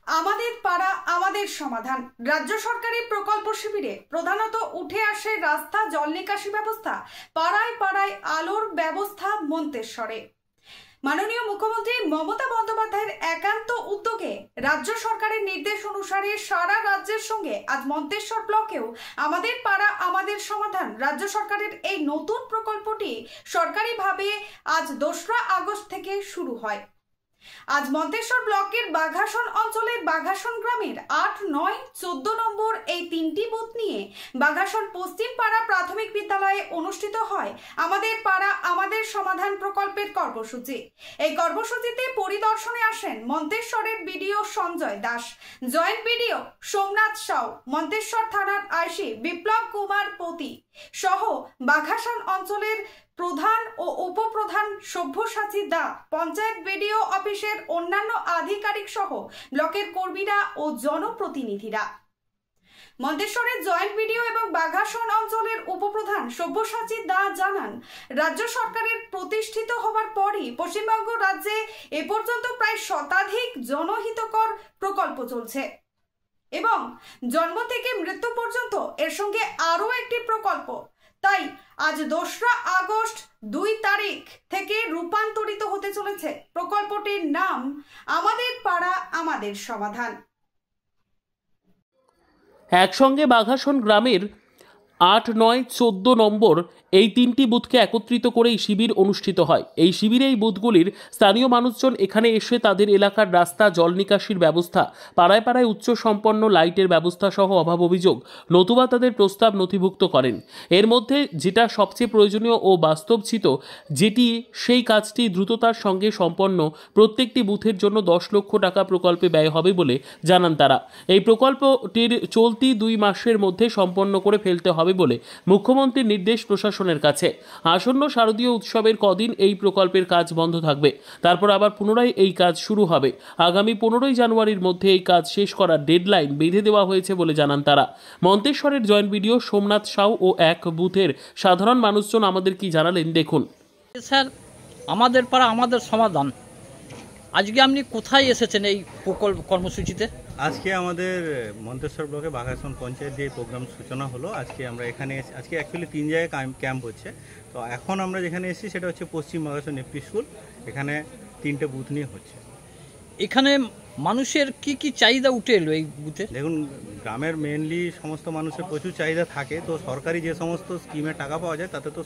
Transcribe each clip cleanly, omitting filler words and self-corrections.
আমাদের পাড়া আমাদের সমাধান। রাজ্য সরকারের প্রকল্প শিবিরে প্রধানত উঠে আসে রাস্তা, জল নিকাশি ব্যবস্থা, পাড়ায় পাড়ায় আলোর ব্যবস্থা মন্তেশ্বরে। মাননীয় মুখ্যমন্ত্রী মমতা বন্দ্যোপাধ্যায়ের একান্ত উদ্যোগে রাজ্য সরকারের নির্দেশ অনুসারে সারা রাজ্যের সঙ্গে আজ মন্তেশ্বর ব্লকেও আমাদের পাড়া আমাদের সমাধান রাজ্য সরকারের এই নতুন প্রকল্পটি সরকারিভাবে আজ 2রা আগস্ট থেকে শুরু হয়। আজ মন্তেশ্বর ব্লকের বাঘাসন অঞ্চলের বাঘাসন গ্রামের 8, 9, 14 নম্বর এই 3টি বুথ নিয়ে বাঘাসন পশ্চিম পাড়া প্রাথমিক বিদ্যালয়ে অনুষ্ঠিত হয় আমাদের পাড়া আমাদের সমাধান প্রকল্পের কর্মসূচি। এই কর্মসূচিতে পরিদর্শনে আসেন মন্তেশ্বরের BDO Sanjay Das, joint BDO Somnath Sau, Manteswar থানার আইসি বিপ্লব কুমার পতি সহ বাঘাসন অঞ্চলের প্রধান ও উপপ্রধান সব্যসাচী দা, পঞ্চায়েত বিডিও অফিসের অন্যান্য আধিকারিক সহ ব্লকের কর্মীরা ও জনপ্রতিনিধিরা। মন্তেশ্বরের জয়েন্ট বিডিও এবং বাঘাসন অঞ্চলের উপপ্রধান সব্যসাচী দা জানান, রাজ্য সরকারের প্রতিষ্ঠিত হবার পরই পশ্চিমবঙ্গ রাজ্যে এ পর্যন্ত প্রায় শতাধিক জনহিতকর প্রকল্প চলছে এবং জন্ম থেকে মৃত্যু পর্যন্ত এর সঙ্গে আরও একটি প্রকল্প। তাই আজ 2রা আগস্ট 2 তারিখ থেকে রূপান্তরিত হতে চলেছে প্রকল্পটির নাম আমাদের পাড়া আমাদের সমাধান। একসঙ্গে বাঘাসন গ্রামের 8, 9, 14 নম্বর এই 3টি বুথকে একত্রিত করে এই শিবির অনুষ্ঠিত হয়। এই শিবিরে এই বুথগুলির স্থানীয় মানুষজন এখানে এসে তাদের এলাকার রাস্তা, জল নিকাশির ব্যবস্থা, পাড়ায় পাড়ায় উচ্চ সম্পন্ন লাইটের ব্যবস্থা সহ অভাব অভিযোগ নতুবা তাদের প্রস্তাব নথিভুক্ত করেন। এর মধ্যে যেটা সবচেয়ে প্রয়োজনীয় ও বাস্তবচিত যেটি সেই কাজটি দ্রুততার সঙ্গে সম্পন্ন, প্রত্যেকটি বুথের জন্য 10 লক্ষ টাকা প্রকল্পে ব্যয় হবে বলে জানান তারা। এই প্রকল্পটির চলতি 2 মাসের মধ্যে সম্পন্ন করে ফেলতে হবে বলে মুখ্যমন্ত্রীর নির্দেশ প্রশাসনের কাছে। আসন্ন শারদীয় উৎসবের কদিন এই প্রকল্পের কাজ বন্ধ থাকবে, তারপর আবার পুনরায় এই কাজ শুরু হবে। আগামী 15ই জানুয়ারির মধ্যে এই কাজ শেষ করার ডেডলাইন বেঁধে দেওয়া হয়েছে বলে জানান তারা। মন্তেশ্বরের জয়েন্ট বিডিও সোমনাথ সাউ ও এক বুথের সাধারণ মানুষজন আমাদের কি জানালেন দেখুন। স্যার, আমাদের পাড়া আমাদের সমাধান, আজকে আপনি কোথায় এসেছেন এই প্রকল্প কর্মসূচিতে? আজকে আমাদের মন্তেশ্বর ব্লকে বাঘাসন পঞ্চায়েত যে প্রোগ্রাম সূচনা হলো, আজকে আমরা এখানে আজকে অ্যাকচুয়ালি 3 জায়গায় ক্যাম্প হচ্ছে। তো এখন আমরা যেখানে এসেছি সেটা হচ্ছে পশ্চিম বাঘাসন এফপি স্কুল। এখানে 3টে বুথ নিয়ে হচ্ছে। এখানে মানুষের কি কি চাহিদা উঠে এলো এই বুথে? দেখুন, গ্রামের মেনলি সমস্ত মানুষের প্রচুর চাহিদা থাকে, তো সরকারি যে সমস্ত স্কিমে টাকা পাওয়া যায় তাতে তো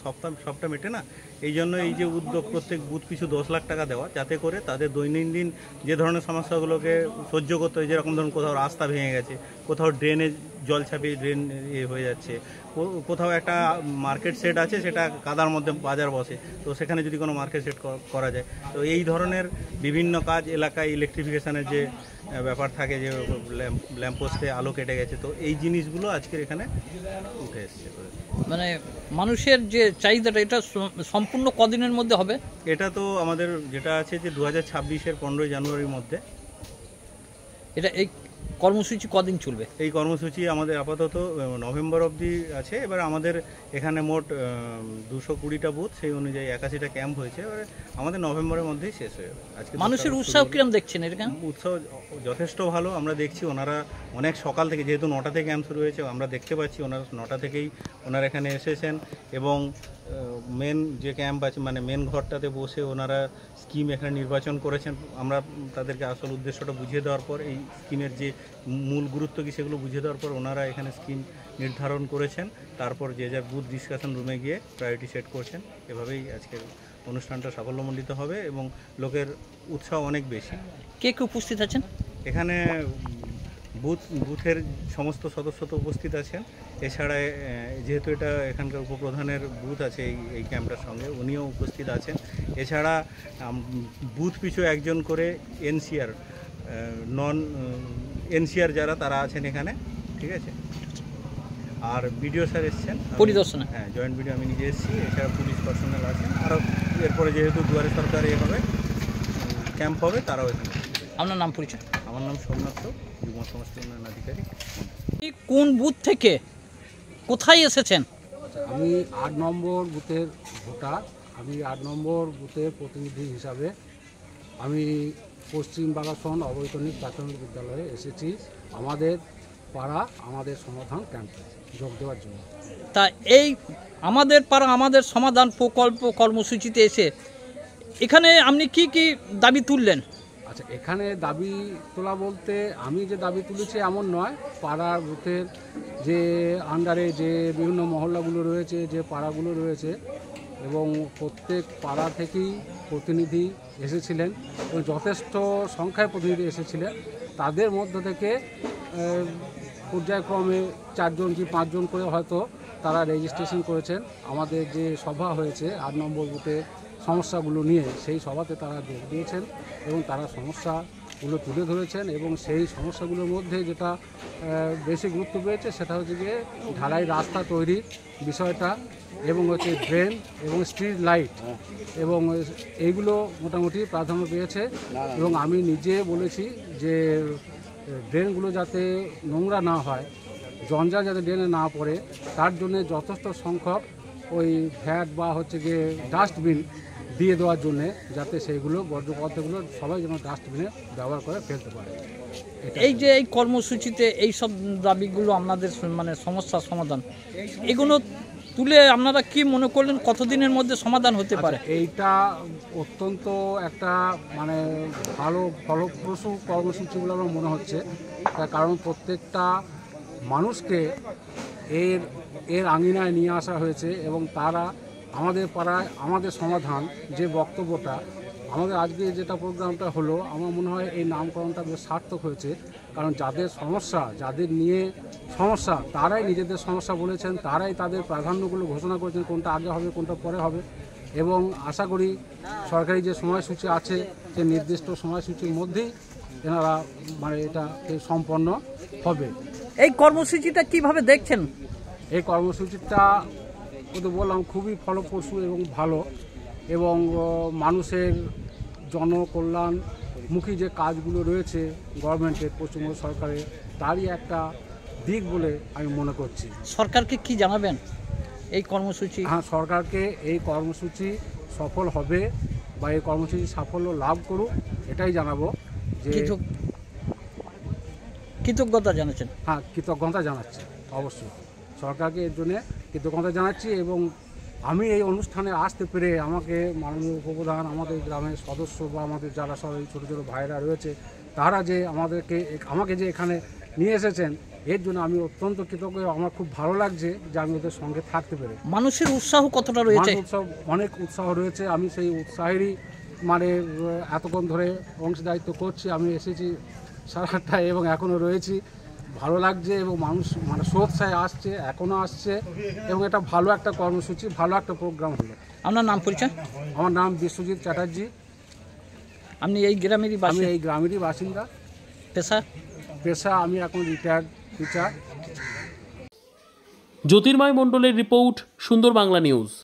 সবটা মেটে না। এই জন্য এই যে উদ্যোগ প্রত্যেক বুথ পিছু 10 লাখ টাকা দেওয়া, যাতে করে তাদের দৈনন্দিন যে ধরনের সমস্যাগুলোকে সহ্য করতে হয়, যেরকম ধরুন কোথাও রাস্তা ভেঙে গেছে, কোথাও ড্রেনে জল ছাপিয়ে ড্রেন হয়ে যাচ্ছে, কোথাও একটা মার্কেট সেট আছে সেটা কাদার মধ্যে বাজার বসে, তো সেখানে যদি কোনো মার্কেট সেট করা যায়, তো এই ধরনের বিভিন্ন কাজ, এলাকায় ইলেকট্রিফিকেশনের যে ব্যাপার থাকে, যে ল্যাম্পপোস্টে আলো কেটে গেছে, তো এই জিনিসগুলো আজকের এখানে উঠে এসছে। মানে মানুষের যে চাহিদাটা এটা সম্পূর্ণ কদিনের মধ্যে হবে? এটা তো আমাদের যেটা আছে যে 2026-এর 15ই জানুয়ারির মধ্যে। এটা এই কর্মসূচি কদিন চলবে? এই কর্মসূচি আমাদের আপাতত নভেম্বর অবধি আছে। এবার আমাদের এখানে মোট 220টা বুথ, সেই অনুযায়ী 81টা ক্যাম্প হয়েছে। এবার আমাদের নভেম্বরের মধ্যেই শেষ হয়ে যাবে। আজকে মানুষের উৎসাহ কিরকম দেখছেন? এরকম উৎসাহ যথেষ্ট ভালো আমরা দেখছি। ওনারা অনেক সকাল থেকে, যেহেতু 9টা থেকে ক্যাম্প শুরু হয়েছে, আমরা দেখতে পাচ্ছি ওনারা 9টা থেকেই ওনারা এখানে এসেছেন এবং মেন যে ক্যাম্প আছে, মানে মেন ঘরটাতে বসে ওনারা স্কিম এখানে নির্বাচন করেছেন। আমরা তাদেরকে আসল উদ্দেশ্যটা বুঝিয়ে দেওয়ার পর, এই স্কিমের যে মূল গুরুত্ব কী সেগুলো বুঝিয়ে দেওয়ার পর ওনারা এখানে স্কিম নির্ধারণ করেছেন। তারপর যে যার বুথ ডিসকাশন রুমে গিয়ে প্রায়োরিটি সেট করছেন। এভাবেই আজকের অনুষ্ঠানটা সাফল্যমণ্ডিত হবে এবং লোকের উৎসাহ অনেক বেশি। কে কে উপস্থিত আছেন এখানে? বুথের সমস্ত সদস্য তো উপস্থিত আছেন। এছাড়া যেহেতু এটা এখানকার উপপ্রধানের বুথ আছে এই ক্যাম্পটার সঙ্গে, উনিও উপস্থিত আছেন। এছাড়া বুথ পিছু একজন করে এনসিআর যারা তারা আছেন এখানে, ঠিক আছে। আর বিডিও স্যার এসছেন পরিদর্শনে। হ্যাঁ, জয়েন্ট বিডিও আমি নিজে এসেছি। এছাড়া পুলিশ পার্সোনাল আছেন। আরও এরপরে যেহেতু দুয়ারে সরকার হবে, ক্যাম্প হবে, তারাও এখানে। আপনার নাম পরিচয়? আমার নাম সোমনাথ, যুগ্ম সমষ্টি উন্নয়ন আধিকারিক। কোন বুথ থেকে কোথায় এসেছেন? আমি 8 নম্বর বুথের ভোটার। আমি 8 নম্বর বুথের প্রতিনিধি হিসাবে আমি পশ্চিম বাগাসন অবৈতনিক প্রাথমিক বিদ্যালয়ে এসেছি আমাদের পাড়া আমাদের সমাধান ক্যাম্পে যোগ দেওয়ার জন্য। তা এই আমাদের পাড়া আমাদের সমাধান প্রকল্প কর্মসূচিতে এসে এখানে আপনি কি কি দাবি তুললেন? আচ্ছা, এখানে দাবি তোলা বলতে আমি যে দাবি তুলেছি এমন নয়, পাড়ার বুথের যে আন্ডারে যে বিভিন্ন মহল্লাগুলো রয়েছে, যে পাড়াগুলো রয়েছে, এবং প্রত্যেক পাড়া থেকেই প্রতিনিধি এসেছিলেন এবং যথেষ্ট সংখ্যায় প্রতিনিধি এসেছিলেন। তাদের মধ্য থেকে পর্যায়ক্রমে 4 জন কি 5 জন করে হয়তো তারা রেজিস্ট্রেশন করেছেন। আমাদের যে সভা হয়েছে 8 নম্বর বুথে সমস্যাগুলো নিয়ে, সেই সভাতে তারা যোগ দিয়েছেন এবং তারা সমস্যাগুলো তুলে ধরেছেন। এবং সেই সমস্যাগুলোর মধ্যে যেটা বেশি গুরুত্ব পেয়েছে সেটা হচ্ছে গিয়ে ঢালাই রাস্তা তৈরির বিষয়টা, এবং হচ্ছে ড্রেন এবং স্ট্রিট লাইট, এবং এইগুলো মোটামুটি প্রাধান্য পেয়েছে। এবং আমি নিজে বলেছি যে ড্রেনগুলো যাতে নোংরা না হয়, জঞ্জাল যাতে ড্রেনে না পড়ে, তার জন্য যথেষ্ট সংখ্যক ওই ভ্যাট বা হচ্ছে গিয়ে ডাস্টবিন দিয়ে দেওয়ার জন্যে, যাতে সেইগুলো বর্জ্য পদার্থগুলো সবাই যেন ডাস্টবিনে ব্যবহার করে ফেলতে পারে। এই যে এই কর্মসূচিতে এই সব দাবিগুলো আপনাদের মানে সমস্যার সমাধান, এগুলো তুলে আপনারা কি মনে করলেন কতদিনের মধ্যে সমাধান হতে পারে? এইটা অত্যন্ত একটা মানে ভালো ফলপ্রসূ কর্মসূচিগুলো আমার মনে হচ্ছে, তার কারণ প্রত্যেকটা মানুষকে এর আঙিনায় নিয়ে আসা হয়েছে এবং তারা আমাদের পাড়ায় আমাদের সমাধান যে বক্তব্যটা আমাদের আজকে যেটা প্রোগ্রামটা হলো, আমার মনে হয় এই নামকরণটা বেশ সার্থক হয়েছে। কারণ যাদের সমস্যা, যাদের নিয়ে সমস্যা, তারাই নিজেদের সমস্যা বলেছেন, তারাই তাদের প্রাধান্যগুলো ঘোষণা করেছেন, কোনটা আগে হবে কোনটা পরে হবে। এবং আশা করি সরকারি যে সময়সূচি আছে সে নির্দিষ্ট সময়সূচির মধ্যেই এনারা মানে এটা সম্পন্ন হবে। এই কর্মসূচিটা কিভাবে দেখছেন? এই কর্মসূচিটা তো বললাম খুবই ফলপ্রসূ এবং ভালো, এবং মানুষের জনকল্যাণমুখী যে কাজগুলো রয়েছে গভর্নমেন্টের, পশ্চিমবঙ্গ সরকারের, তারই একটা দিক বলে আমি মনে করছি। সরকারকে কি জানাবেন এই কর্মসূচি? হ্যাঁ, সরকারকে এই কর্মসূচি সফল হবে বা এই কর্মসূচি সাফল্য লাভ করুক এটাই জানাবো। যে কৃতজ্ঞতা জানাচ্ছেন? হ্যাঁ, কৃতজ্ঞতা জানাচ্ছি, অবশ্যই সরকারকে এর জন্য কৃতজ্ঞতা জানাচ্ছি। এবং আমি এই অনুষ্ঠানে আসতে পেরে আমাকে মাননীয় উপপ্রধান, আমাদের গ্রামের সদস্য বা আমাদের যারা সব এই ছোটো ছোটো ভাইরা রয়েছে, তারা যে আমাকে যে এখানে নিয়ে এসেছেন, এর জন্য আমি অত্যন্ত কৃতজ্ঞ। আমার খুব ভালো লাগছে যে আমি ওদের সঙ্গে থাকতে পেরে। মানুষের উৎসাহ কতটা রয়েছে? অনেক উৎসাহ রয়েছে। আমি সেই উৎসাহেরই মানে এতক্ষণ ধরে অংশীদারিত্ব করছি। আমি এসেছি 8:30 এবং এখনও রয়েছি। ভালো লাগছে এবং মানুষ মানে স্বেচ্ছায় আসছে, এখনও আসছে, এবং এটা ভালো একটা কর্মসূচি, ভালো একটা প্রোগ্রাম হলো। আপনার নাম পরিচয়? আমার নাম বিশ্বজিৎ চ্যাটার্জি। আপনি এই গ্রামেরই বাসিন্দা? আমি এই গ্রামেরই বাসিন্দা। পেশা আমি এখন রিটায়ার্ড টিচার। জ্যোতির্ময় মণ্ডলের রিপোর্ট, সুন্দর বাংলা নিউজ।